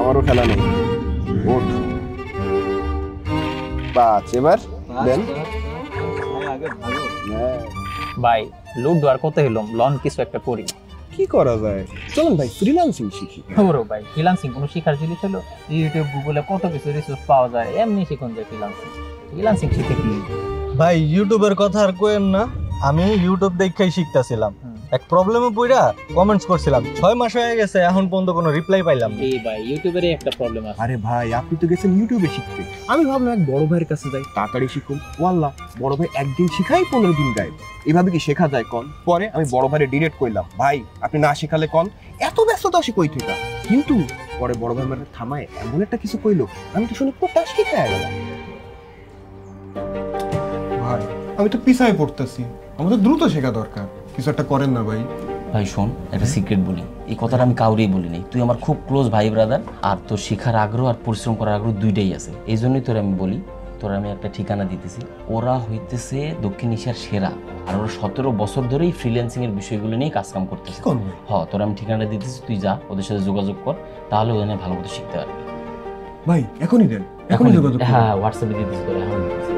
আমারও খেলা নেই। ওঠ বাস, এবার দেন। হ্যাঁ, ভাই লুডো আর কত হইলাম, লন কিছু একটা করি। কি করা যায়? চলুন ভাই ফ্রিল্যান্সিং শিখি। ওরও ভাই ফ্রিল্যান্সিং কোনো শিখার জিনিস হলো? ইউটিউব গুগলে কত কিছু রিসোর্স পাওয়া যায়, এমনি শিখুন যায় ফ্রিল্যান্সিং। ফ্রিল্যান্সিং শিখে কি? ভাই ইউটিউবের কথা আর কোয়েন না, আমি ইউটিউব দেখেই শিখতেছিলাম। এক প্রবলেমে পড়া কমেন্টস করছিলাম, 6 মাস হয়ে গেছে এখন পর্যন্ত কোনো রিপ্লাই পাইলাম না। এই ভাই ইউটিউবেরই একটা প্রবলেম আছে। আরে ভাই আপনি তো গেছেন ইউটিউবে শিখতে, আমি ভাবলাম এক বড় ভাইয়ের কাছে যাই, তাড়াতাড়ি শিখুন। ওয়াল্লাহ, বড় ভাই একদিন শিখাই 15 দিন গায়েব। এভাবে কি শেখা যায় কন? পরে আমি বড় ভাইয়ের ডিরেক্ট করলাম, ভাই আপনি না শেখালে কন, এত ব্যস্ততা আসে কই থেকে? কিন্তু পরে বড় ভাই মানে থামায় এমন একটা কিছু কইলো, আমি তো শুনে পুরো টাস খেয়ে গেলাম। ভাই আমি তো পিছায় পড়তেছি, আমাদের দ্রুত শেখা দরকার, কিছু একটা করেন না ভাই। ভাই শোন, একটা সিক্রেট বলি, এই কথাটা আমি কাউরেই বলিনি। তুই আমার খুব ক্লোজ ভাই ব্রাদার, আর তোর শেখার আগ্রহ আর পরিশ্রম করার আগ্রহ দুইটাই আছে। এই জন্যই তোর আমি বলি, তোর আমি একটা ঠিকানা দিতেছি। ওরা হইতেছে দক্ষিণ এশিয়ার সেরা, আর ওরা 17 বছর ধরেই ফ্রিল্যান্সিং এর বিষয়গুলো নিয়ে কাজকাম করতেছে। তোর আমি ঠিকানা দিতেছি, তুই যা ওদের সাথে যোগাযোগ কর, তাহলে ওখানে ভালো মতো শিখতে পারবি। ভাই এখনই দেন, এখনই যোগাযোগ করুন। হ্যাঁ হোয়াটসঅ্যাপে দিতেছি তোর, এখন দিতেছি।